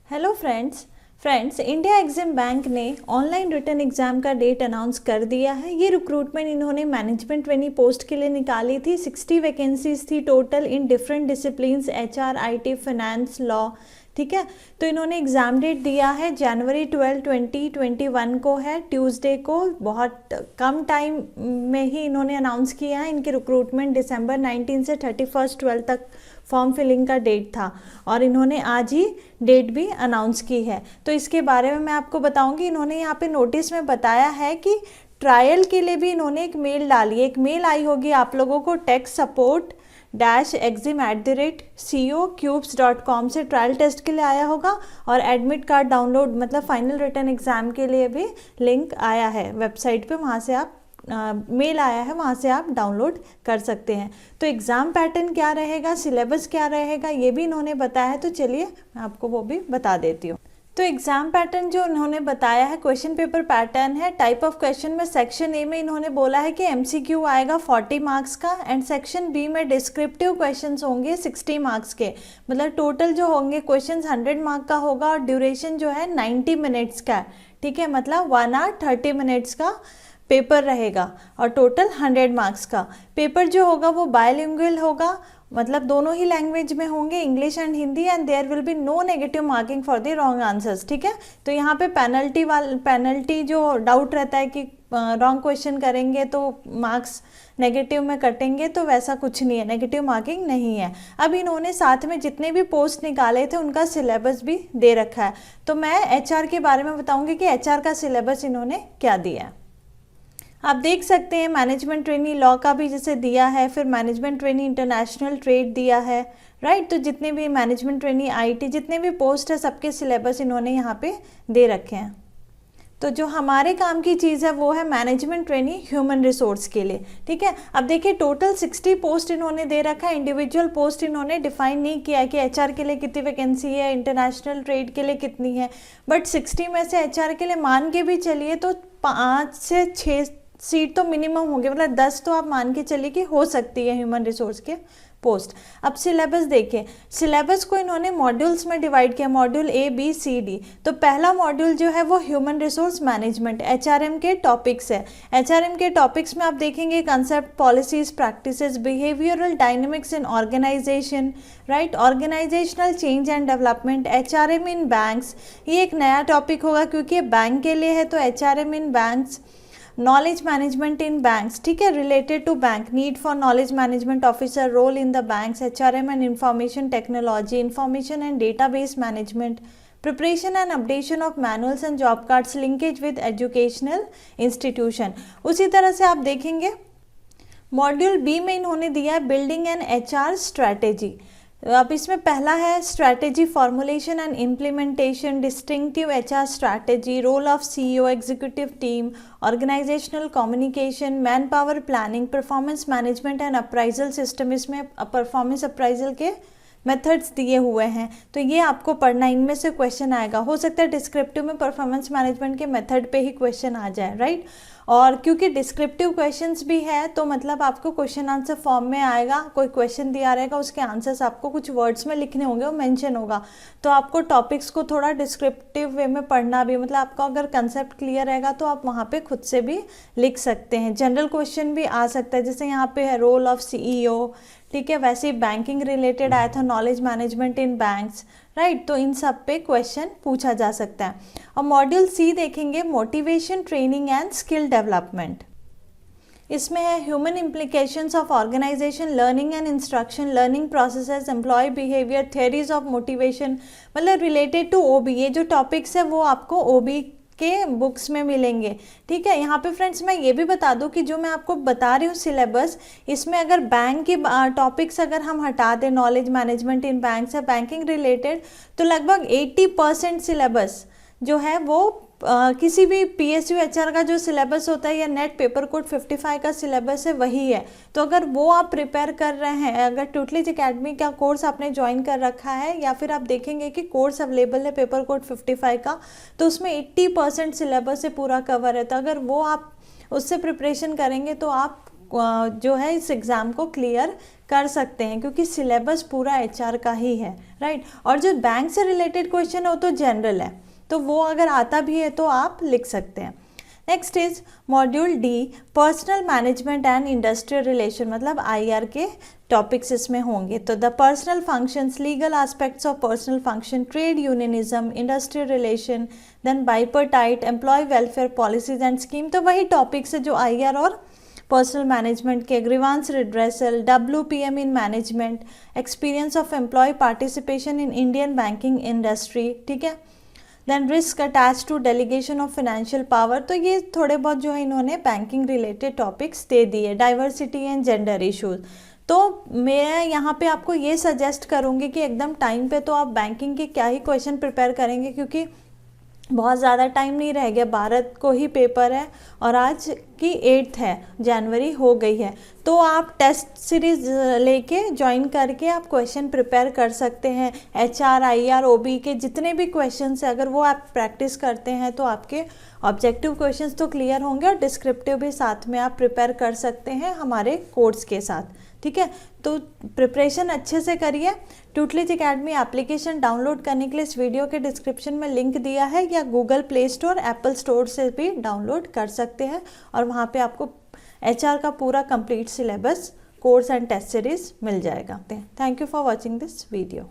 Hello friends India EXIM bank ने online written exam का date announce कर दिया है। ये रिक्रूटमेंट इन्होंने मैनेजमेंट ट्रेनी पोस्ट के लिए निकाली थी। 60 वैकेंसीज थी total in different disciplines, HR, IT, finance, law. ठीक है, तो इन्होंने एग्ज़ाम डेट दिया है जनवरी 12, 2021 को है, ट्यूसडे को। बहुत कम टाइम में ही इन्होंने अनाउंस किया है। इनकी रिक्रूटमेंट दिसंबर 19 से 31 12 तक फॉर्म फिलिंग का डेट था और इन्होंने आज ही डेट भी अनाउंस की है। तो इसके बारे में मैं आपको बताऊंगी। इन्होंने यहाँ पे नोटिस में बताया है कि ट्रायल के लिए भी इन्होंने एक मेल डाली है। एक मेल आई होगी आप लोगों को tech_exim@cocubes.com से ट्रायल टेस्ट के लिए आया होगा और एडमिट कार्ड डाउनलोड मतलब फाइनल रिटन एग्ज़ाम के लिए भी लिंक आया है वेबसाइट पे, वहाँ से आप मेल आया है, वहाँ से आप डाउनलोड कर सकते हैं। तो एग्ज़ाम पैटर्न क्या रहेगा, सिलेबस क्या रहेगा, ये भी इन्होंने बताया है। तो चलिए मैं आपको वो भी बता देती हूँ। तो एग्ज़ाम पैटर्न जो उन्होंने बताया है, क्वेश्चन पेपर पैटर्न है। टाइप ऑफ क्वेश्चन में सेक्शन ए में इन्होंने बोला है कि एमसीक्यू आएगा 40 मार्क्स का एंड सेक्शन बी में डिस्क्रिप्टिव क्वेश्चंस होंगे 60 मार्क्स के। मतलब टोटल जो होंगे क्वेश्चंस 100 मार्क का होगा और ड्यूरेशन जो है 90 मिनट्स का है। ठीक है, मतलब 1 आवर 30 मिनट्स का पेपर रहेगा और टोटल 100 मार्क्स का पेपर जो होगा वो बायलिंगुअल होगा, मतलब दोनों ही लैंग्वेज में होंगे, English and Hindi, and there will be no negative marking for the wrong answers. ठीक है, तो यहाँ पे पेनल्टी जो डाउट रहता है कि रॉन्ग क्वेश्चन करेंगे तो मार्क्स नेगेटिव में कटेंगे, तो वैसा कुछ नहीं है, नेगेटिव मार्किंग नहीं है। अब इन्होंने साथ में जितने भी पोस्ट निकाले थे उनका सिलेबस भी दे रखा है। तो मैं एचआर के बारे में बताऊंगी कि एचआर का सिलेबस इन्होंने क्या दिया है। आप देख सकते हैं मैनेजमेंट ट्रेनी लॉ का भी जैसे दिया है, फिर मैनेजमेंट ट्रेनी इंटरनेशनल ट्रेड दिया है, राइट। तो जितने भी मैनेजमेंट ट्रेनी आईटी जितने भी पोस्ट है सबके सिलेबस इन्होंने यहाँ पे दे रखे हैं। तो जो हमारे काम की चीज़ है वो है मैनेजमेंट ट्रेनी ह्यूमन रिसोर्स के लिए। ठीक है, अब देखिए टोटल 60 पोस्ट इन्होंने दे रखा है। इंडिविजुअल पोस्ट इन्होंने डिफाइन नहीं किया है कि एचआर के लिए कितनी वैकेंसी है, इंटरनेशनल ट्रेड के लिए कितनी है, बट 60 में से एचआर के लिए मान के भी चलिए तो 5 से 6 सीट तो मिनिमम होंगे, मतलब 10 तो आप मान के चलिए कि हो सकती है ह्यूमन रिसोर्स के पोस्ट। अब सिलेबस देखिए, सिलेबस को इन्होंने मॉड्यूल्स में डिवाइड किया, module A B C D. तो पहला मॉड्यूल जो है वो ह्यूमन रिसोर्स मैनेजमेंट एचआरएम के टॉपिक्स है। एचआरएम के टॉपिक्स में आप देखेंगे concept, policies, practices, behavioural dynamics in organisation, right, organisational change and development, HRM in banks. ये एक नया टॉपिक होगा क्योंकि ये बैंक के लिए है, तो HRM in banks, knowledge management in banks, ठीक है, related to bank, need for knowledge management officer, role in the banks, HRM and information technology, information and database management, preparation and updation of manuals and job cards, linkage with educational institution. उसी तरह से आप देखेंगे module B में इन्होंने दिया है building and HR strategy. अब इसमें पहला है strategy formulation and implementation, distinctive HR strategy, role of CEO, executive team, organisational communication, man power planning, performance management and appraisal system. इसमें परफॉर्मेंस अप्राइजल के मेथड्स दिए हुए हैं, तो ये आपको पढ़ना, इनमें से क्वेश्चन आएगा। हो सकता है डिस्क्रिप्टिव में परफॉर्मेंस मैनेजमेंट के मेथड पे ही क्वेश्चन आ जाए, राइट। और क्योंकि डिस्क्रिप्टिव क्वेश्चंस भी है तो मतलब आपको क्वेश्चन आंसर फॉर्म में आएगा, कोई क्वेश्चन दिया रहेगा उसके आंसर्स आपको कुछ वर्ड्स में लिखने होंगे, वो मेंशन होगा। तो आपको टॉपिक्स को थोड़ा डिस्क्रिप्टिव वे में पढ़ना भी, मतलब आपका अगर कंसेप्ट क्लियर रहेगा तो आप वहाँ पे खुद से भी लिख सकते हैं। जनरल क्वेश्चन भी आ सकता है, जैसे यहाँ पे है रोल ऑफ सीईओ, ठीक है, वैसे ही बैंकिंग रिलेटेड आया था, knowledge management in banks, right. तो इन सब पे क्वेश्चन पूछा जा सकता है। और मॉड्यूल सी देखेंगे motivation, training and skill development. इसमें है human implications of organisation, learning and instruction, learning processes, employ behaviour, theories of motivation, मतलब रिलेटेड टू ओबी। ये जो टॉपिक्स है वो आपको ओबी के बुक्स में मिलेंगे, ठीक है। यहाँ पे फ्रेंड्स मैं ये भी बता दूँ कि जो मैं आपको बता रही हूँ सिलेबस, इसमें अगर बैंक के टॉपिक्स अगर हम हटा दें, नॉलेज मैनेजमेंट इन बैंक्स है, बैंकिंग रिलेटेड, तो लगभग 80% सिलेबस जो है वो किसी भी पीएसयू एचआर का जो सिलेबस होता है या नेट पेपर कोड 55 का सिलेबस है वही है। तो अगर वो आप प्रिपेयर कर रहे हैं, अगर ट्यूटलिज एकेडमी का कोर्स आपने ज्वाइन कर रखा है या फिर आप देखेंगे कि कोर्स अवेलेबल है पेपर कोड 55 का, तो उसमें 80% सिलेबस से पूरा कवर है। तो अगर वो आप उससे प्रिपरेशन करेंगे तो आप जो है इस एग्ज़ाम को क्लियर कर सकते हैं, क्योंकि सिलेबस पूरा HR का ही है, राइट। और जो बैंक से रिलेटेड क्वेश्चन है वो तो जनरल है, तो वो अगर आता भी है तो आप लिख सकते हैं। Next is module D, personal management and industrial relation, मतलब IR के टॉपिक्स इसमें होंगे। तो the personal functions, legal aspects of personal function, trade unionism, industrial relation, then bipartite, employ welfare policies and scheme. तो वही टॉपिक्स है जो IR और पर्सनल मैनेजमेंट के, grievance redressal, WPM in management, experience of employ participation in Indian banking industry, ठीक है। Then risk attach to delegation of financial power. तो ये थोड़े बहुत जो है इन्होंने बैंकिंग रिलेटेड टॉपिक्स दे दिए। Diversity and gender issues. तो मैं यहाँ पे आपको ये सजेस्ट करूँगी कि एकदम टाइम पे तो आप बैंकिंग के क्या ही क्वेश्चन प्रिपेयर करेंगे, क्योंकि बहुत ज़्यादा टाइम नहीं रह गया, 12 को ही पेपर है और आज की 8 है, जनवरी हो गई है। तो आप टेस्ट सीरीज लेके ज्वाइन करके आप क्वेश्चन प्रिपेयर कर सकते हैं। HR, IR, OB के जितने भी क्वेश्चंस हैं, अगर वो आप प्रैक्टिस करते हैं तो आपके ऑब्जेक्टिव क्वेश्चंस तो क्लियर होंगे और डिस्क्रिप्टिव भी साथ में आप प्रिपेयर कर सकते हैं हमारे कोर्स के साथ, ठीक है। तो प्रिपरेशन अच्छे से करिए। ट्यूटलिज एकेडमी एप्लीकेशन डाउनलोड करने के लिए इस वीडियो के डिस्क्रिप्शन में लिंक दिया है, या Google play store, Apple store से भी डाउनलोड कर सकते हैं और वहाँ पे आपको HR का पूरा complete syllabus, course and test series मिल जाएगा। Thank you for watching this video.